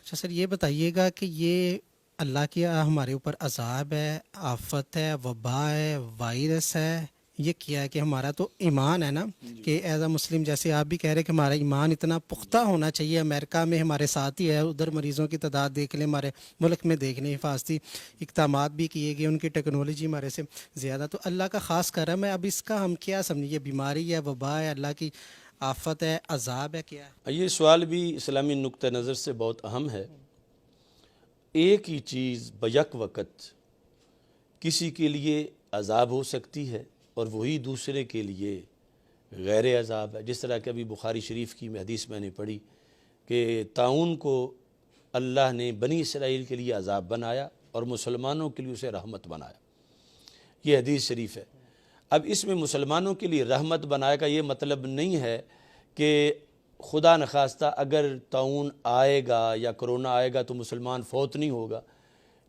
اچھا سر، یہ بتائیے گا کہ یہ اللہ کی ہمارے اوپر عذاب ہے، آفت ہے، وبا ہے، وائرس ہے، یہ کیا ہے؟ کہ ہمارا تو ایمان ہے نا، کہ ایز اے مسلم جیسے آپ بھی کہہ رہے ہیں کہ ہمارا ایمان اتنا پختہ ہونا چاہیے۔ امریکہ میں ہمارے ساتھ ہی ہے، ادھر مریضوں کی تعداد دیکھ لیں، ہمارے ملک میں دیکھ لیں، حفاظتی اقدامات بھی کیے گئے، ان کی ٹیکنالوجی ہمارے سے زیادہ۔ تو اللہ کا خاص کرم ہے، اب اس کا ہم کیا سمجھیں؟ یہ بیماری ہے، وبا ہے، اللہ کی آفت ہے، عذاب ہے، کیا ہے؟ یہ سوال بھی اسلامی نقطہ نظر سے بہت اہم ہے۔ ایک ہی چیز بیک وقت کسی کے لیے عذاب ہو سکتی ہے اور وہی دوسرے کے لیے غیر عذاب ہے۔ جس طرح کہ ابھی بخاری شریف کی حدیث میں نے پڑھی کہ طاعون کو اللہ نے بنی اسرائیل کے لیے عذاب بنایا اور مسلمانوں کے لیے اسے رحمت بنایا۔ یہ حدیث شریف ہے۔ اب اس میں مسلمانوں کے لیے رحمت بنائے کا یہ مطلب نہیں ہے کہ خدا نخواستہ اگر طاعون آئے گا یا کرونا آئے گا تو مسلمان فوت نہیں ہوگا،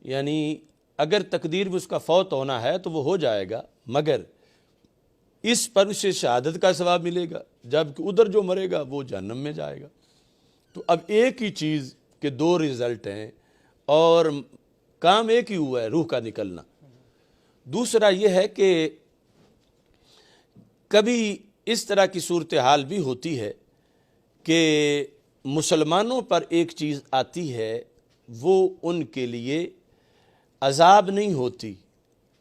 یعنی اگر تقدیر میں اس کا فوت ہونا ہے تو وہ ہو جائے گا، مگر اس پر اسے شہادت کا ثواب ملے گا، جبکہ ادھر جو مرے گا وہ جہنم میں جائے گا۔ تو اب ایک ہی چیز کے دو رزلٹ ہیں اور کام ایک ہی ہوا ہے، روح کا نکلنا۔ دوسرا یہ ہے کہ کبھی اس طرح کی صورتحال بھی ہوتی ہے کہ مسلمانوں پر ایک چیز آتی ہے، وہ ان کے لیے عذاب نہیں ہوتی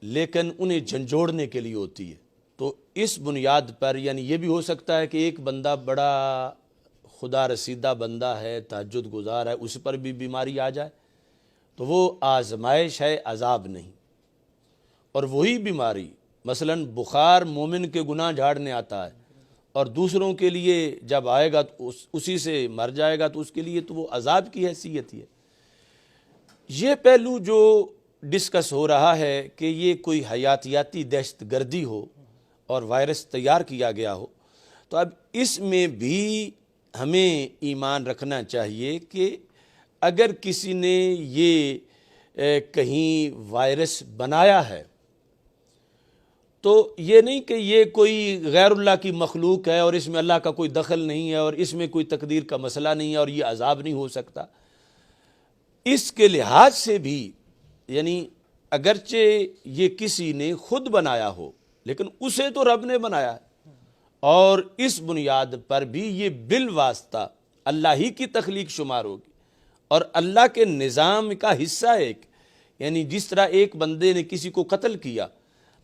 لیکن انہیں جھنجھوڑنے کے لیے ہوتی ہے۔ تو اس بنیاد پر یعنی یہ بھی ہو سکتا ہے کہ ایک بندہ بڑا خدا رسیدہ بندہ ہے، تہجد گزار ہے، اس پر بھی بیماری آ جائے تو وہ آزمائش ہے، عذاب نہیں۔ اور وہی بیماری مثلا بخار مومن کے گناہ جھاڑنے آتا ہے اور دوسروں کے لیے جب آئے گا تو اسی سے مر جائے گا تو اس کے لیے تو وہ عذاب کی حیثیت ہی ہے۔ یہ پہلو جو ڈسکس ہو رہا ہے کہ یہ کوئی حیاتیاتی دہشت گردی ہو اور وائرس تیار کیا گیا ہو، تو اب اس میں بھی ہمیں ایمان رکھنا چاہیے کہ اگر کسی نے یہ کہیں وائرس بنایا ہے تو یہ نہیں کہ یہ کوئی غیر اللہ کی مخلوق ہے اور اس میں اللہ کا کوئی دخل نہیں ہے اور اس میں کوئی تقدیر کا مسئلہ نہیں ہے اور یہ عذاب نہیں ہو سکتا۔ اس کے لحاظ سے بھی یعنی اگرچہ یہ کسی نے خود بنایا ہو لیکن اسے تو رب نے بنایا ہے، اور اس بنیاد پر بھی یہ بالواسطہ اللہ ہی کی تخلیق شمار ہوگی اور اللہ کے نظام کا حصہ ایک، یعنی جس طرح ایک بندے نے کسی کو قتل کیا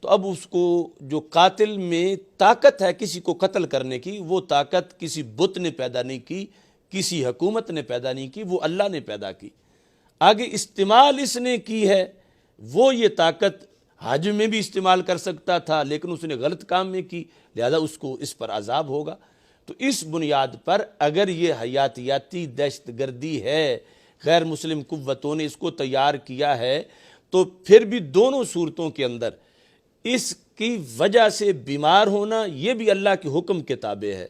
تو اب اس کو جو قاتل میں طاقت ہے کسی کو قتل کرنے کی، وہ طاقت کسی بت نے پیدا نہیں کی، کسی حکومت نے پیدا نہیں کی، وہ اللہ نے پیدا کی۔ آگے استعمال اس نے کی ہے، وہ یہ طاقت حج میں بھی استعمال کر سکتا تھا لیکن اس نے غلط کام میں کی، لہذا اس کو اس پر عذاب ہوگا۔ تو اس بنیاد پر اگر یہ حیاتیاتی دہشت گردی ہے، غیر مسلم قوتوں نے اس کو تیار کیا ہے، تو پھر بھی دونوں صورتوں کے اندر اس کی وجہ سے بیمار ہونا یہ بھی اللہ کے حکم کے تابع ہے،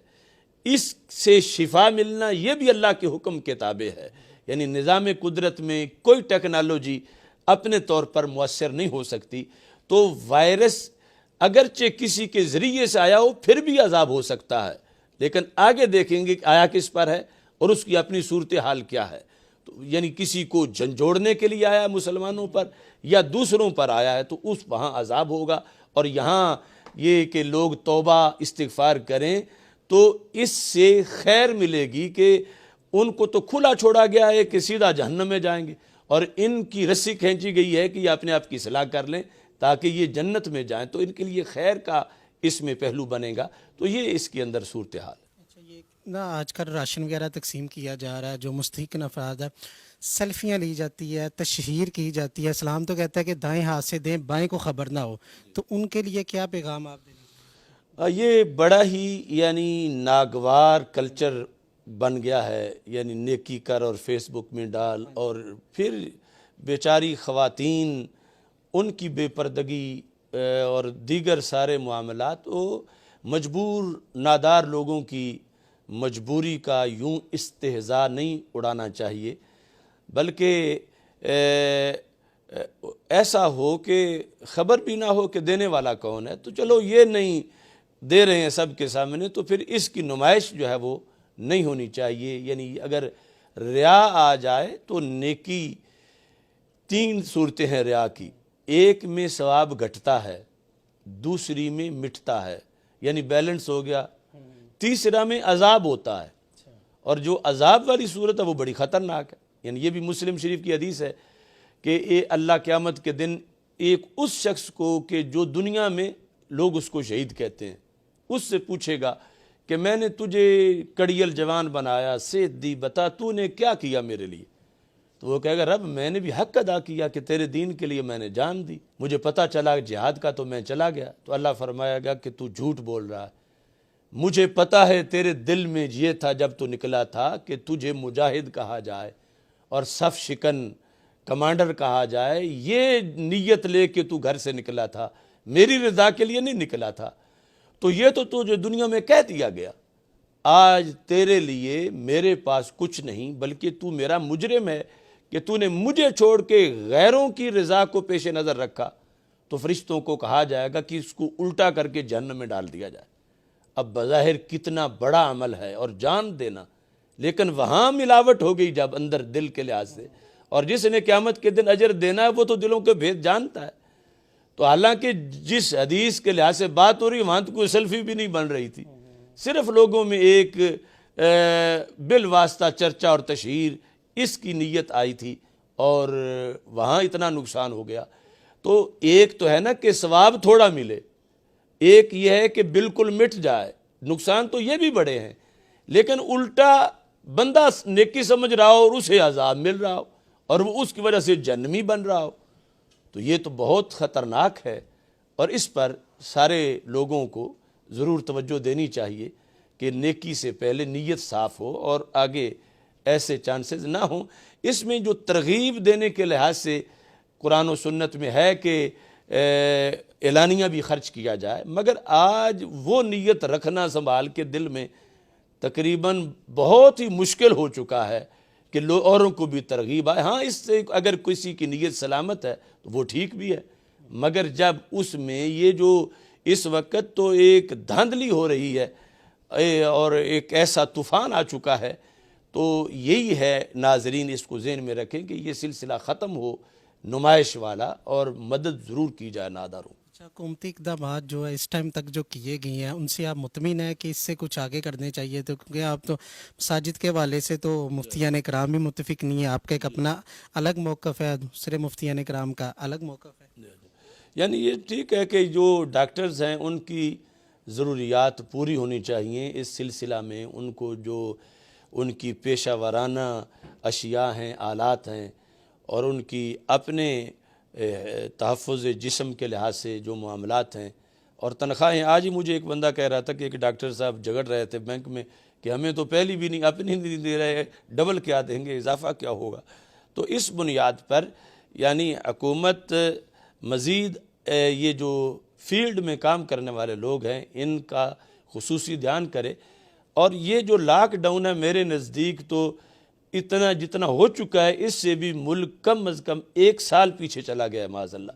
اس سے شفا ملنا یہ بھی اللہ کے حکم کے تابع ہے۔ یعنی نظام قدرت میں کوئی ٹیکنالوجی اپنے طور پر مؤثر نہیں ہو سکتی۔ تو وائرس اگرچہ کسی کے ذریعے سے آیا ہو پھر بھی عذاب ہو سکتا ہے، لیکن آگے دیکھیں گے کہ آیا کس پر ہے اور اس کی اپنی صورتحال کیا ہے۔ تو یعنی کسی کو جھنجھوڑنے کے لیے آیا ہے مسلمانوں پر یا دوسروں پر آیا ہے تو اس وہاں عذاب ہوگا، اور یہاں یہ کہ لوگ توبہ استغفار کریں تو اس سے خیر ملے گی کہ ان کو تو کھلا چھوڑا گیا ہے کہ سیدھا جہنم میں جائیں گے، اور ان کی رسی کھینچی گئی ہے کہ یہ اپنے آپ کی اصلاح کر لیں تاکہ یہ جنت میں جائیں، تو ان کے لیے خیر کا اس میں پہلو بنے گا۔ تو یہ اس کے اندر صورتحال ہے۔ اچھا، یہ نا آج کل راشن وغیرہ تقسیم کیا جا رہا ہے، جو مستحق افراد ہے، سیلفیاں لی جاتی ہے، تشہیر کی جاتی ہے، اسلام تو کہتا ہے کہ دائیں ہاتھ سے دیں بائیں کو خبر نہ ہو، تو ان کے لیے کیا پیغام آپ دینا چاہیں گے؟ یہ بڑا ہی یعنی ناگوار کلچر بن گیا ہے، یعنی نیکی کر اور فیس بک میں ڈال، اور پھر بیچاری خواتین ان کی بے پردگی اور دیگر سارے معاملات، وہ مجبور نادار لوگوں کی مجبوری کا یوں استہزاء نہیں اڑانا چاہیے، بلکہ ایسا ہو کہ خبر بھی نہ ہو کہ دینے والا کون ہے، تو چلو یہ نہیں دے رہے ہیں سب کے سامنے تو پھر اس کی نمائش جو ہے وہ نہیں ہونی چاہیے۔ یعنی اگر ریا آ جائے تو نیکی، تین صورتیں ہیں ریا کی، ایک میں ثواب گھٹتا ہے، دوسری میں مٹتا ہے یعنی بیلنس ہو گیا، تیسرا میں عذاب ہوتا ہے، اور جو عذاب والی صورت ہے وہ بڑی خطرناک ہے۔ یعنی یہ بھی مسلم شریف کی حدیث ہے کہ اللہ قیامت کے دن ایک اس شخص کو کہ جو دنیا میں لوگ اس کو شہید کہتے ہیں، اس سے پوچھے گا کہ میں نے تجھے کڑیل جوان بنایا، صحت دی، بتا تو نے کیا کیا میرے لیے؟ تو وہ کہے گا رب میں نے بھی حق ادا کیا کہ تیرے دین کے لیے میں نے جان دی، مجھے پتہ چلا جہاد کا تو میں چلا گیا۔ تو اللہ فرمائے گا کہ تو جھوٹ بول رہا ہے، مجھے پتہ ہے تیرے دل میں یہ تھا جب تو نکلا تھا کہ تجھے مجاہد کہا جائے اور صف شکن کمانڈر کہا جائے، یہ نیت لے کے تو گھر سے نکلا تھا، میری رضا کے لیے نہیں نکلا تھا، تو یہ تو تجھے دنیا میں کہہ دیا گیا۔ آج تیرے لیے میرے پاس کچھ نہیں بلکہ تو میرا مجرم ہے کہ تو نے مجھے چھوڑ کے غیروں کی رضا کو پیش نظر رکھا۔ تو فرشتوں کو کہا جائے گا کہ اس کو الٹا کر کے جہنم میں ڈال دیا جائے۔ اب بظاہر کتنا بڑا عمل ہے اور جان دینا، لیکن وہاں ملاوٹ ہو گئی جب اندر دل کے لحاظ سے، اور جس نے قیامت کے دن اجر دینا ہے وہ تو دلوں کے بھید جانتا ہے۔ تو حالانکہ جس حدیث کے لحاظ سے بات ہو رہی وہاں تو کوئی سیلفی بھی نہیں بن رہی تھی، صرف لوگوں میں ایک بالواسطہ چرچا اور تشہیر اس کی نیت آئی تھی، اور وہاں اتنا نقصان ہو گیا۔ تو ایک تو ہے نا کہ ثواب تھوڑا ملے، ایک یہ ہے کہ بالکل مٹ جائے، نقصان تو یہ بھی بڑے ہیں، لیکن الٹا بندہ نیکی سمجھ رہا ہو اور اسے عذاب مل رہا ہو اور وہ اس کی وجہ سے جہنمی بن رہا ہو، تو یہ تو بہت خطرناک ہے، اور اس پر سارے لوگوں کو ضرور توجہ دینی چاہیے کہ نیکی سے پہلے نیت صاف ہو اور آگے ایسے چانسز نہ ہوں۔ اس میں جو ترغیب دینے کے لحاظ سے قرآن و سنت میں ہے کہ اعلانیہ بھی خرچ کیا جائے، مگر آج وہ نیت رکھنا سنبھال کے دل میں تقریباً بہت ہی مشکل ہو چکا ہے کہ اوروں کو بھی ترغیب آئے۔ ہاں اس سے اگر کسی کی نیت سلامت ہے تو وہ ٹھیک بھی ہے، مگر جب اس میں یہ جو اس وقت تو ایک دھاندلی ہو رہی ہے اور ایک ایسا طوفان آ چکا ہے، تو یہی ہے ناظرین اس کو ذہن میں رکھیں کہ یہ سلسلہ ختم ہو نمائش والا، اور مدد ضرور کی جائے ناداروں۔ اچھا، حکومتی اقدامات جو ہے اس ٹائم تک جو کیے گئے ہیں ان سے آپ مطمئن ہیں کہ اس سے کچھ آگے کرنے چاہیے؟ تو کیونکہ آپ تو مساجد کے حوالے سے تو مفتیان کرام بھی متفق نہیں ہیں، آپ کا ایک اپنا الگ موقف ہے، دوسرے مفتیان کرام کا الگ موقف ہے۔ یعنی یہ ٹھیک ہے کہ جو ڈاکٹرز ہیں ان کی ضروریات پوری ہونی چاہیے اس سلسلہ میں، ان کو جو ان کی پیشہ ورانہ اشیاء ہیں، آلات ہیں، اور ان کی اپنے تحفظ جسم کے لحاظ سے جو معاملات ہیں اور تنخواہیں۔ آج ہی مجھے ایک بندہ کہہ رہا تھا کہ ایک ڈاکٹر صاحب جھگڑ رہے تھے بینک میں کہ ہمیں تو پہلی بھی نہیں، اپنی نہیں دے رہے، ڈبل کیا دیں گے، اضافہ کیا ہوگا۔ تو اس بنیاد پر یعنی حکومت مزید یہ جو فیلڈ میں کام کرنے والے لوگ ہیں ان کا خصوصی دھیان کرے، اور یہ جو لاک ڈاؤن ہے میرے نزدیک تو اتنا جتنا ہو چکا ہے اس سے بھی ملک کم از کم 1 سال پیچھے چلا گیا ہے معاذ اللہ،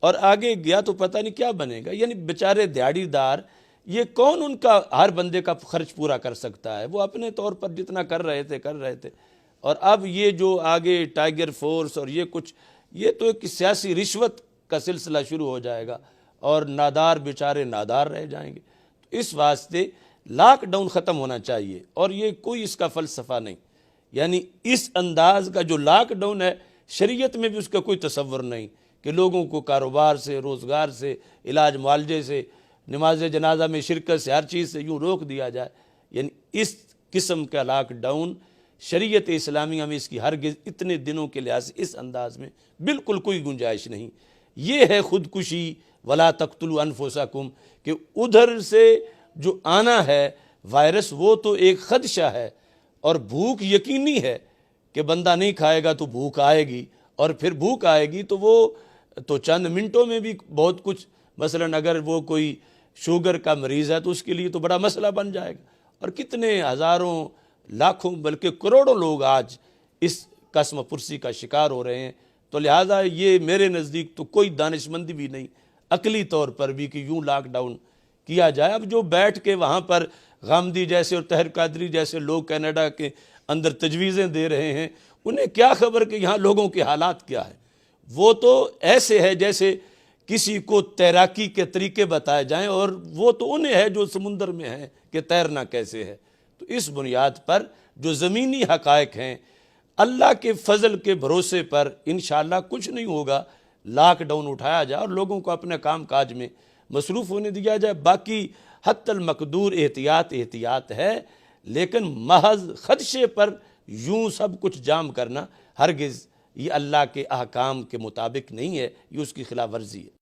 اور آگے گیا تو پتہ نہیں کیا بنے گا۔ یعنی بیچارے دیہڑی دار، یہ کون ان کا ہر بندے کا خرچ پورا کر سکتا ہے؟ وہ اپنے طور پر جتنا کر رہے تھے، اور اب یہ جو آگے ٹائیگر فورس اور یہ کچھ، یہ تو ایک سیاسی رشوت کا سلسلہ شروع ہو جائے گا اور نادار بیچارے نادار رہ جائیں گے۔ تو اس واسطے لاک ڈاؤن ختم ہونا چاہیے، اور یہ کوئی اس کا فلسفہ نہیں، یعنی اس انداز کا جو لاک ڈاؤن ہے شریعت میں بھی اس کا کوئی تصور نہیں کہ لوگوں کو کاروبار سے، روزگار سے، علاج معالجے سے، نماز جنازہ میں شرکت سے، ہر چیز سے یوں روک دیا جائے۔ یعنی اس قسم کا لاک ڈاؤن شریعت اسلامیہ میں اس کی ہرگز اتنے دنوں کے لحاظ سے اس انداز میں بالکل کوئی گنجائش نہیں۔ یہ ہے خودکشی، ولا تقتلوا انفسکم، کہ ادھر سے جو آنا ہے وائرس وہ تو ایک خدشہ ہے، اور بھوک یقینی ہے کہ بندہ نہیں کھائے گا تو بھوک آئے گی، اور پھر بھوک آئے گی تو وہ تو چند منٹوں میں بھی بہت کچھ، مثلا اگر وہ کوئی شوگر کا مریض ہے تو اس کے لیے تو بڑا مسئلہ بن جائے گا، اور کتنے ہزاروں لاکھوں بلکہ کروڑوں لوگ آج اس قسم پرسی کا شکار ہو رہے ہیں۔ تو لہٰذا یہ میرے نزدیک تو کوئی دانش مندی بھی نہیں عقلی طور پر بھی کہ یوں لاک ڈاؤن کیا جائے۔ اب جو بیٹھ کے وہاں پر غامدی جیسے اور طاہر قادری جیسے لوگ کینیڈا کے اندر تجویزیں دے رہے ہیں، انہیں کیا خبر کہ یہاں لوگوں کے حالات کیا ہے؟ وہ تو ایسے ہے جیسے کسی کو تیراکی کے طریقے بتائے جائیں، اور وہ تو انہیں ہے جو سمندر میں ہیں کہ تیرنا کیسے ہے۔ تو اس بنیاد پر جو زمینی حقائق ہیں، اللہ کے فضل کے بھروسے پر انشاءاللہ کچھ نہیں ہوگا، لاک ڈاؤن اٹھایا جائے اور لوگوں کو اپنے کام کاج میں مصروف ہونے دیا جائے۔ باقی حتی المقدور احتیاط ہے، لیکن محض خدشے پر یوں سب کچھ جام کرنا ہرگز یہ اللہ کے احکام کے مطابق نہیں ہے، یہ اس کی خلاف ورزی ہے۔